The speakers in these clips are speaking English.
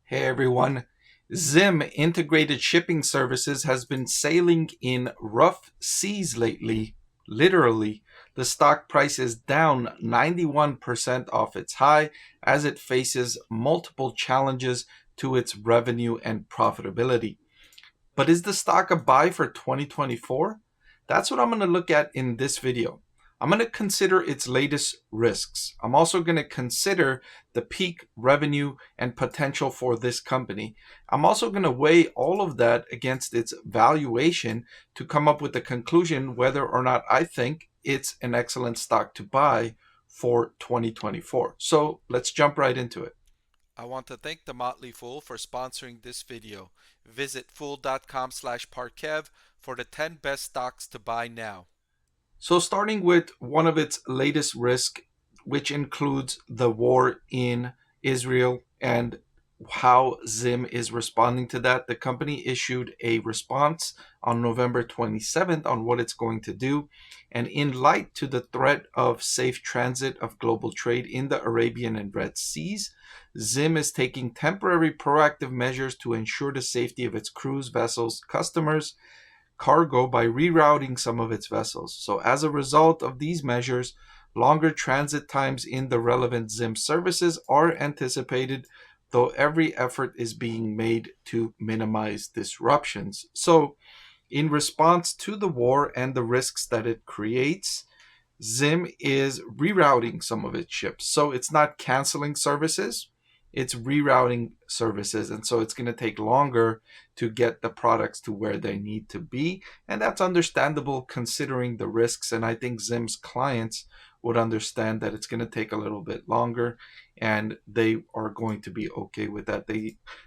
Hey everyone. ZIM Integrated Shipping Services has been sailing in rough seas lately. Literally, the stock price is down 91% off its high as it faces multiple challenges to its revenue and profitability. But is the stock a buy for 2024? That's what I'm going to look at in this video. I'm going to consider its latest risks. I'm also going to consider the peak revenue and potential for this company. I'm also going to weigh all of that against its valuation to come up with the conclusion whether or not I think it's an excellent stock to buy for 2024. So let's jump right into it. I want to thank the Motley Fool for sponsoring this video. Visit fool.com/Parkev for the 10 best stocks to buy now. So starting with one of its latest risks, which includes the war in Israel and how ZIM is responding to that. The company issued a response on November 27th on what it's going to do. And in light to the threat of safe transit of global trade in the Arabian and Red Seas, ZIM is taking temporary proactive measures to ensure the safety of its cruise vessels, customers, cargo by rerouting some of its vessels. So as a result of these measures, longer transit times in the relevant ZIM services are anticipated, though every effort is being made to minimize disruptions. So in response to the war and the risks that it creates, ZIM is rerouting some of its ships. So it's not canceling services, it's rerouting services. And so it's going to take longer to get the products to where they need to be. And that's understandable considering the risks. And I think ZIM's clients would understand that it's going to take a little bit longer and they are going to be okay with that.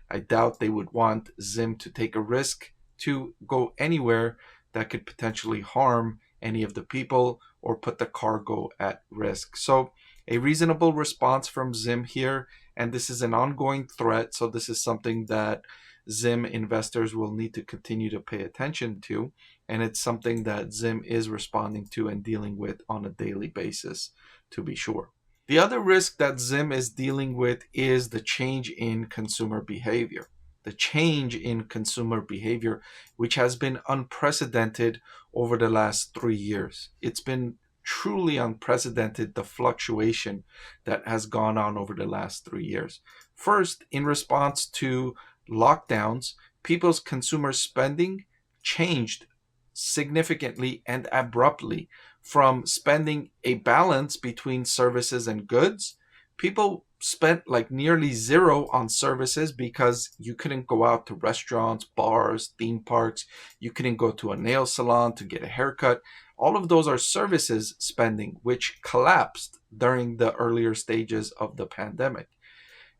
I doubt they would want ZIM to take a risk to go anywhere that could potentially harm any of the people or put the cargo at risk. So a reasonable response from ZIM here, and this is an ongoing threat, so this is something that ZIM investors will need to continue to pay attention to, and it's something that ZIM is responding to and dealing with on a daily basis, to be sure. The other risk that ZIM is dealing with is the change in consumer behavior. The change in consumer behavior, which has been unprecedented over the last 3 years. It's been truly unprecedented, the fluctuation that has gone on over the last 3 years. First, in response to lockdowns, people's consumer spending changed significantly and abruptly from spending a balance between services and goods. People spent like nearly zero on services because you couldn't go out to restaurants, bars, theme parks. You couldn't go to a nail salon to get a haircut. All of those are services spending, which collapsed during the earlier stages of the pandemic.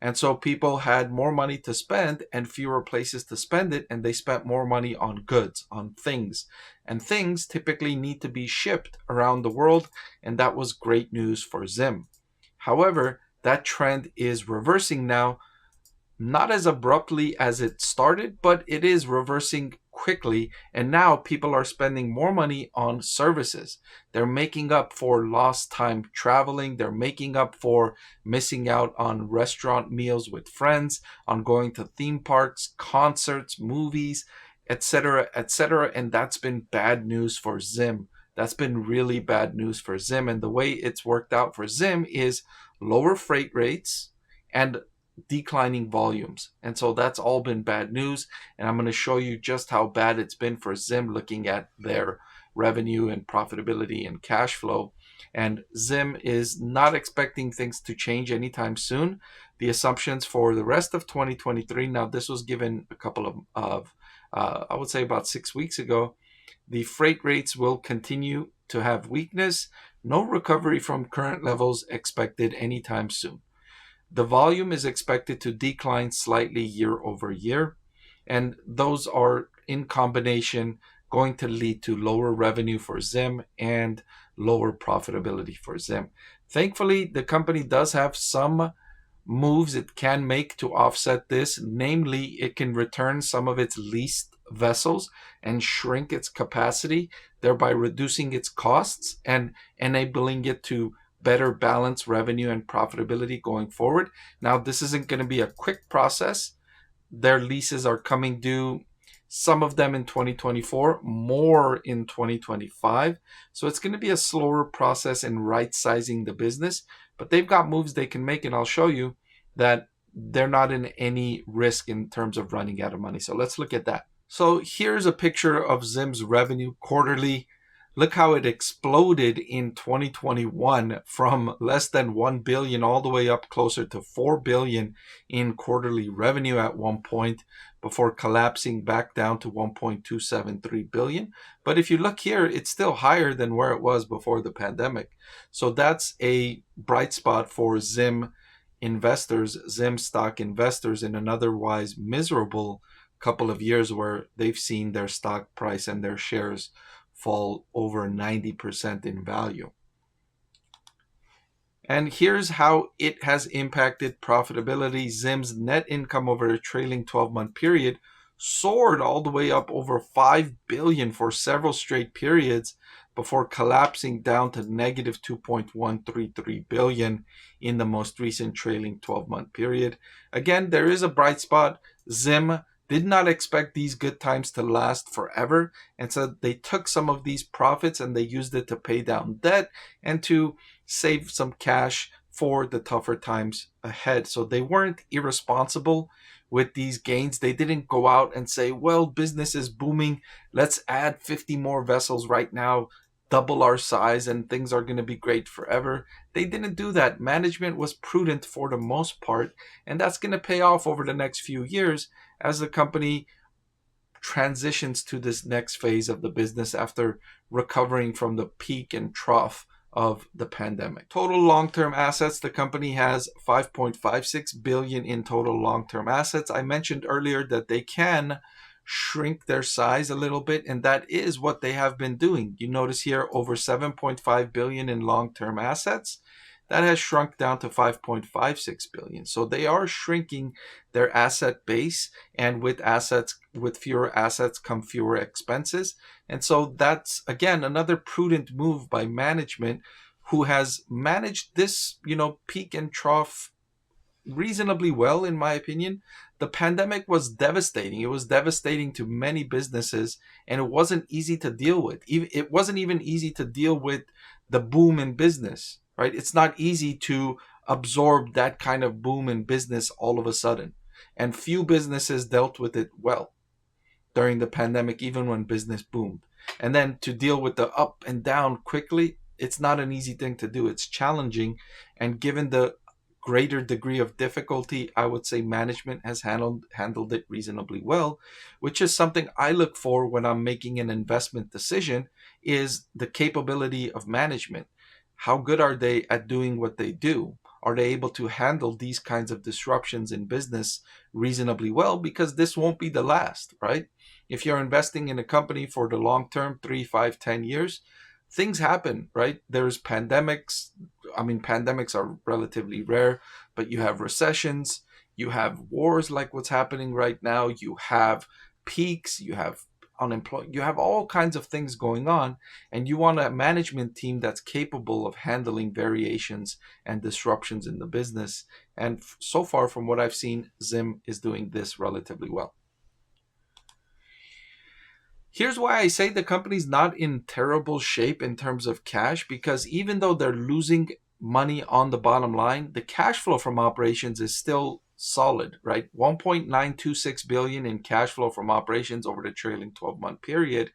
And so people had more money to spend and fewer places to spend it, and they spent more money on goods, on things. And things typically need to be shipped around the world, and that was great news for ZIM. However, that trend is reversing now, not as abruptly as it started, but it is reversing quickly. And now people are spending more money on services. They're making up for lost time traveling. They're making up for missing out on restaurant meals with friends, on going to theme parks, concerts, movies, etc., etc. And that's been bad news for ZIM. That's been really bad news for ZIM. And the way it's worked out for ZIM is lower freight rates and declining volumes. And so that's all been bad news. And I'm going to show you just how bad it's been for ZIM looking at their revenue and profitability and cash flow. And ZIM is not expecting things to change anytime soon. The assumptions for the rest of 2023, now this was given a couple of I would say about 6 weeks ago. The freight rates will continue to have weakness. No recovery from current levels expected anytime soon. The volume is expected to decline slightly year over year, and those are in combination going to lead to lower revenue for ZIM and lower profitability for ZIM. Thankfully, the company does have some moves it can make to offset this. Namely, it can return some of its leased vessels and shrink its capacity, thereby reducing its costs and enabling it to better balance revenue and profitability going forward. Now, this isn't going to be a quick process. their leases are coming due, some of them in 2024, more in 2025. So it's going to be a slower process in right sizing the business, but they've got moves they can make, and I'll show you that they're not in any risk in terms of running out of money. So let's look at that. So here's a picture of ZIM's revenue quarterly. Look how it exploded in 2021 from less than 1 billion all the way up closer to 4 billion in quarterly revenue at one point before collapsing back down to 1.273 billion. But if you look here, it's still higher than where it was before the pandemic. So that's a bright spot for ZIM investors, ZIM stock investors, in an otherwise miserable couple of years where they've seen their stock price and their shares fall over 90% in value. And here's how it has impacted profitability. ZIM's net income over a trailing 12-month period soared all the way up over 5 billion for several straight periods before collapsing down to negative 2.133 billion in the most recent trailing 12-month period. Again, there is a bright spot. ZIM did not expect these good times to last forever, and so they took some of these profits and they used it to pay down debt and to save some cash for the tougher times ahead. So they weren't irresponsible with these gains. They didn't go out and say, well, business is booming, let's add 50 more vessels right now, double our size, and things are going to be great forever. They didn't do that. Management was prudent for the most part, and that's going to pay off over the next few years as the company transitions to this next phase of the business after recovering from the peak and trough of the pandemic. Total long-term assets, the company has 5.56 billion in total long-term assets. I mentioned earlier that they can shrink their size a little bit, and that is what they have been doing. You notice here over 7.5 billion in long-term assets. That has shrunk down to 5.56 billion. So they are shrinking their asset base, and with fewer assets come fewer expenses. And so that's again another prudent move by management, who has managed this, peak and trough reasonably well, in my opinion. The pandemic was devastating. It was devastating to many businesses, and it wasn't easy to deal with. It wasn't even easy to deal with the boom in business, right? It's not easy to absorb that kind of boom in business all of a sudden. And few businesses dealt with it well during the pandemic, even when business boomed. And then to deal with the up and down quickly, it's not an easy thing to do. It's challenging. And given the greater degree of difficulty, I would say management has handled it reasonably well, which is something I look for when I'm making an investment decision, is the capability of management. How good are they at doing what they do? Are they able to handle these kinds of disruptions in business reasonably well? Because this won't be the last, right? If you're investing in a company for the long term, 3, 5, 10 years, things happen, right? There's pandemics. I mean, pandemics are relatively rare, but you have recessions, you have wars like what's happening right now, you have peaks, you have unemployed, you have all kinds of things going on, and you want a management team that's capable of handling variations and disruptions in the business. And so far, from what I've seen, ZIM is doing this relatively well. Here's why I say the company's not in terrible shape in terms of cash, because even though they're losing money on the bottom line, the cash flow from operations is still solid, right? 1.926 billion in cash flow from operations over the trailing 12-month period.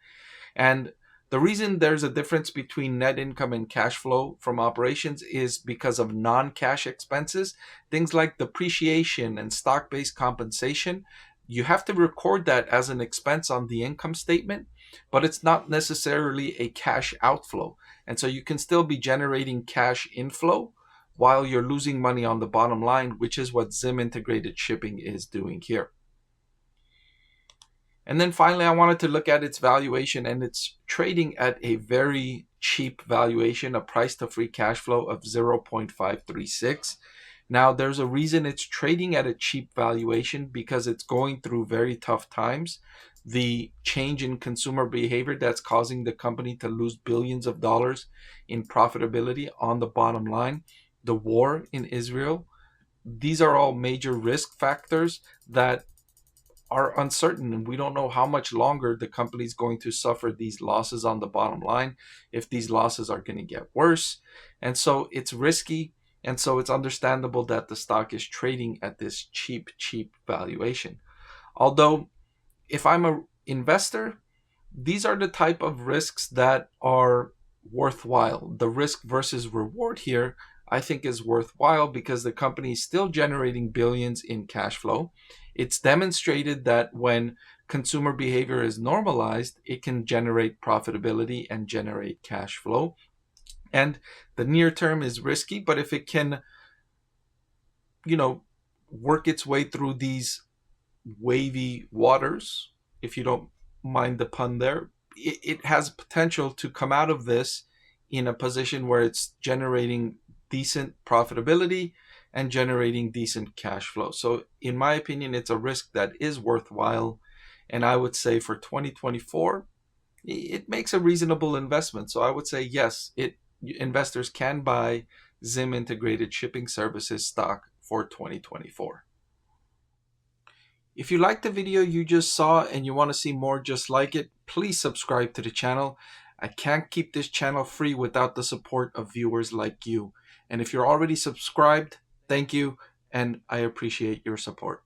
And the reason there's a difference between net income and cash flow from operations is because of non-cash expenses, things like depreciation and stock-based compensation. You have to record that as an expense on the income statement, but it's not necessarily a cash outflow. And so you can still be generating cash inflow while you're losing money on the bottom line, which is what ZIM Integrated Shipping is doing here. And then finally, I wanted to look at its valuation, and it's trading at a very cheap valuation, a price to free cash flow of 0.536. Now, there's a reason it's trading at a cheap valuation, because it's going through very tough times. The change in consumer behavior that's causing the company to lose billions of dollars in profitability on the bottom line, the war in Israel, these are all major risk factors that are uncertain, and we don't know how much longer the company is going to suffer these losses on the bottom line, if these losses are going to get worse. And so it's risky, and so it's understandable that the stock is trading at this cheap valuation. Although, if I'm an investor, these are the type of risks that are worthwhile. The risk versus reward here, I think, is worthwhile because the company is still generating billions in cash flow. It's demonstrated that when consumer behavior is normalized, it can generate profitability and generate cash flow. And the near term is risky, but if it can, you know, work its way through these wavy waters, if you don't mind the pun there, it has potential to come out of this in a position where it's generating decent profitability and generating decent cash flow. So, in my opinion, it's a risk that is worthwhile. And I would say for 2024, it makes a reasonable investment. So, I would say yes, investors can buy ZIM Integrated Shipping Services stock for 2024. If you liked the video you just saw and you want to see more just like it, please subscribe to the channel. I can't keep this channel free without the support of viewers like you. And if you're already subscribed, thank you, and I appreciate your support.